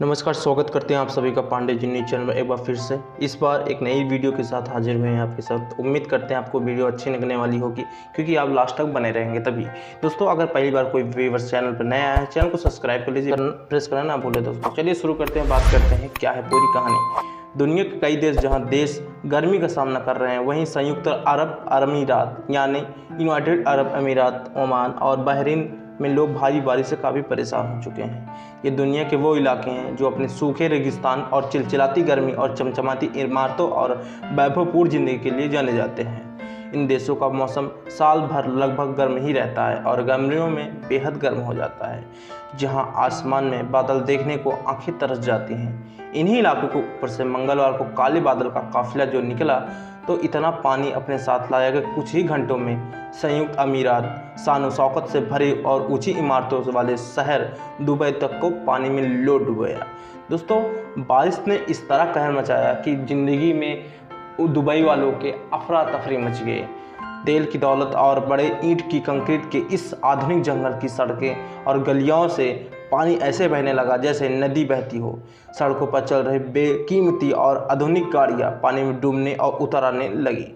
नमस्कार, स्वागत करते हैं आप सभी का पांडे जी न्यूज चैनल में एक बार फिर से। इस बार एक नई वीडियो के साथ हाजिर हुए हैं आपके साथ। उम्मीद करते हैं आपको वीडियो अच्छी लगने वाली होगी, क्योंकि आप लास्ट तक बने रहेंगे तभी। दोस्तों, अगर पहली बार कोई व्यूअर्स चैनल पर नया है, चैनल को सब्सक्राइब कर लीजिए, प्रेस करना ना भूले। दोस्तों चलिए शुरू करते हैं, बात करते हैं क्या है पूरी कहानी। दुनिया के कई देश जहाँ देश गर्मी का सामना कर रहे हैं, वहीं संयुक्त अरब अमीरात यानी यूनाइटेड अरब अमीरात, ओमान और बहरीन में लोग भारी बारिश से काफ़ी परेशान हो चुके हैं। ये दुनिया के वो इलाके हैं जो अपने सूखे रेगिस्तान और चिलचिलाती गर्मी और चमचमाती इमारतों और वैभवपूर्ण जिंदगी के लिए जाने जाते हैं। इन देशों का मौसम साल भर लगभग गर्म ही रहता है और गर्मियों में बेहद गर्म हो जाता है, जहां आसमान में बादल देखने को आंखें तरस जाती हैं। इन्हीं इलाकों के ऊपर से मंगलवार को काले बादल का काफिला जो निकला तो इतना पानी अपने साथ लाया कि कुछ ही घंटों में संयुक्त अमीरात शान शौकत से भरे और ऊंची इमारतों वाले शहर दुबई तक को पानी में लोट गया। दोस्तों, बारिश ने इस तरह कहर मचाया कि ज़िंदगी में दुबई वालों के अफरा तफरी मच गए। तेल की दौलत और बड़े ईंट की कंक्रीट के इस आधुनिक जंगल की सड़कें और गलियों से पानी ऐसे बहने लगा जैसे नदी बहती हो। सड़कों पर चल रही बेकीमती और आधुनिक गाड़ियां पानी में डूबने और उतर आने लगी।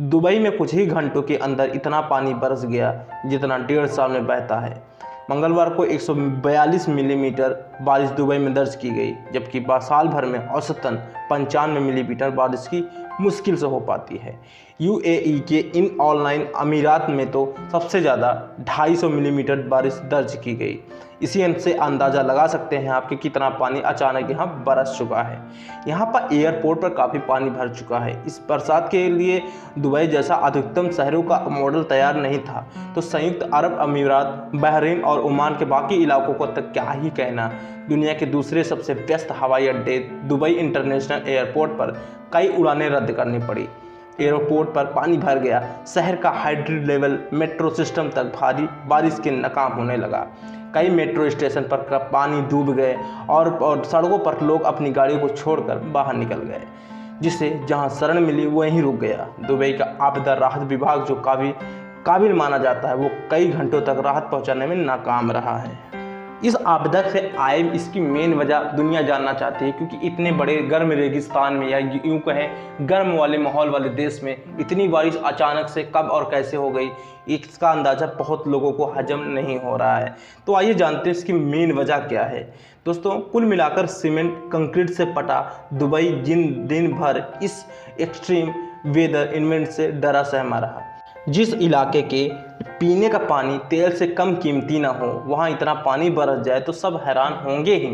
दुबई में कुछ ही घंटों के अंदर इतना पानी बरस गया जितना 1.5 साल में बहता है। मंगलवार को 142 मिलीमीटर बारिश दुबई में दर्ज की गई, जबकि साल भर में औसतन 95 मिलीमीटर बारिश की मुश्किल से हो पाती है। यूएई के इन ऑनलाइन अमीरात में तो सबसे ज़्यादा 250 मिलीमीटर बारिश दर्ज की गई। इसी से अंदाज़ा लगा सकते हैं आप कि कितना पानी अचानक यहाँ बरस चुका है। यहाँ पर एयरपोर्ट पर काफ़ी पानी भर चुका है। इस बरसात के लिए दुबई जैसा अधिकतम शहरों का मॉडल तैयार नहीं था, तो संयुक्त अरब अमीरात, बहरीन और ओमान के बाकी इलाकों को तक क्या ही कहना। दुनिया के दूसरे सबसे व्यस्त हवाई अड्डे दुबई इंटरनेशनल एयरपोर्ट पर कई उड़ानें रद्द करनी पड़ी। एयरपोर्ट पर पानी भर गया, शहर का हाइड्रेट लेवल मेट्रो सिस्टम तक भारी बारिश के नाकाम होने लगा। कई मेट्रो स्टेशन पर पानी डूब गए और सड़कों पर लोग अपनी गाड़ियों को छोड़कर बाहर निकल गए, जिससे जहां शरण मिली वहीं रुक गया। दुबई का आपदा राहत विभाग जो काबिल माना जाता है, वो कई घंटों तक राहत पहुंचाने में नाकाम रहा है। इस आपदा से आए इसकी मेन वजह दुनिया जानना चाहती है, क्योंकि इतने बड़े गर्म रेगिस्तान में या यूं कहें गर्म वाले माहौल वाले देश में इतनी बारिश अचानक से कब और कैसे हो गई, इसका अंदाज़ा बहुत लोगों को हजम नहीं हो रहा है। तो आइए जानते हैं इसकी मेन वजह क्या है। दोस्तों, कुल मिलाकर सीमेंट कंक्रीट से पटा दुबई दिन भर इस एक्सट्रीम वेदर इवेंट से डरा सहमा रहा। जिस इलाके के पीने का पानी तेल से कम कीमती ना हो, वहाँ इतना पानी बरस जाए तो सब हैरान होंगे ही।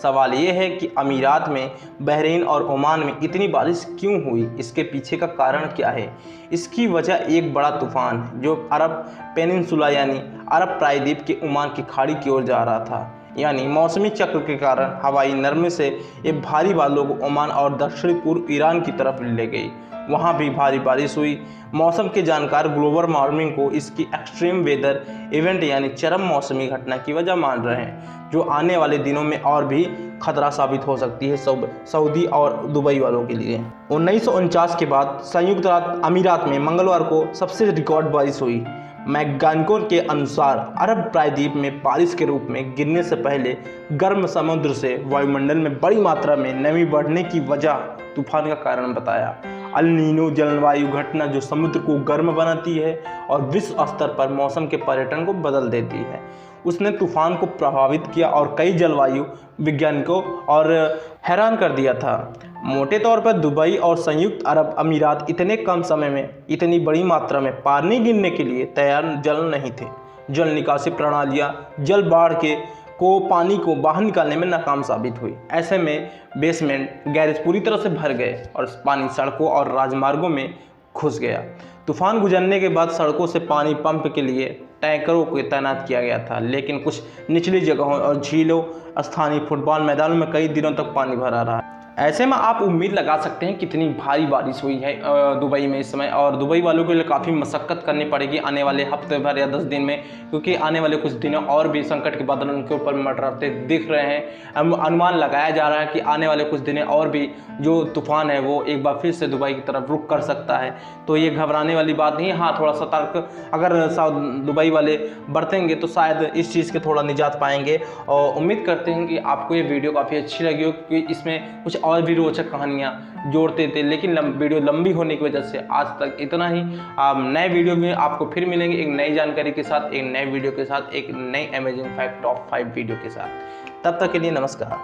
सवाल ये है कि अमीरात में, बहरीन और ओमान में इतनी बारिश क्यों हुई, इसके पीछे का कारण क्या है। इसकी वजह एक बड़ा तूफान है जो अरब पेनिनसुला यानी अरब प्रायद्वीप के ओमान की खाड़ी की ओर जा रहा था। यानी मौसमी चक्र के कारण हवाई नरमे से ये भारी बादलों को ओमान और दक्षिण पूर्व ईरान की तरफ ले गई। वहाँ भी भारी बारिश हुई। मौसम के जानकार ग्लोबल वार्मिंग को इसकी एक्सट्रीम वेदर इवेंट यानी चरम मौसमी घटना की वजह मान रहे हैं, जो आने वाले दिनों में और भी खतरा साबित हो सकती है सऊदी और दुबई वालों के लिए। 1949 के बाद संयुक्त अमीरात में मंगलवार को सबसे रिकॉर्ड बारिश हुई। मैग्गानिकों के अनुसार अरब प्रायद्वीप में बारिश के रूप में गिरने से पहले गर्म समुद्र से वायुमंडल में बड़ी मात्रा में नमी बढ़ने की वजह तूफान का कारण बताया। अल नीनो जलवायु घटना जो समुद्र को गर्म बनाती है और विश्व स्तर पर मौसम के पैटर्न को बदल देती है, उसने तूफान को प्रभावित किया और कई जलवायु वैज्ञानिकों और हैरान कर दिया था। मोटे तौर पर दुबई और संयुक्त अरब अमीरात इतने कम समय में इतनी बड़ी मात्रा में पानी गिरने के लिए तैयार जल नहीं थे। जल निकासी प्रणालियाँ जल बाढ़ के पानी को बाहर निकालने में नाकाम साबित हुई। ऐसे में बेसमेंट गैरेज पूरी तरह से भर गए और पानी सड़कों और राजमार्गों में घुस गया। तूफान गुजरने के बाद सड़कों से पानी पंप के लिए टैंकरों को तैनात किया गया था, लेकिन कुछ निचली जगहों और झीलों, स्थानीय फुटबॉल मैदानों में कई दिनों तक पानी भरा रहा। ऐसे में आप उम्मीद लगा सकते हैं कितनी भारी बारिश हुई है दुबई में इस समय, और दुबई वालों के लिए काफ़ी मशक्क़त करनी पड़ेगी आने वाले हफ्ते भर या 10 दिन में, क्योंकि आने वाले कुछ दिनों और भी संकट के बादल उनके ऊपर मंडराते दिख रहे हैं। अनुमान लगाया जा रहा है कि आने वाले कुछ दिनों और भी जो तूफान है वो एक बार फिर से दुबई की तरफ रुख कर सकता है। तो ये घबराने वाली बात नहीं है। हाँ, थोड़ा सतर्क अगर दुबई वाले बरतेंगे तो शायद इस चीज़ के थोड़ा निजात पाएंगे। और उम्मीद करते हैं कि आपको ये वीडियो काफ़ी अच्छी लगी हो, क्योंकि इसमें कुछ और भी रोचक कहानियाँ जोड़ते थे, लेकिन वीडियो लंबी होने की वजह से आज तक इतना ही। नए वीडियो में आपको फिर मिलेंगे एक नई जानकारी के साथ, एक नए वीडियो के साथ, एक नई अमेजिंग फैक्ट टॉप 5 वीडियो के साथ। तब तक के लिए नमस्कार।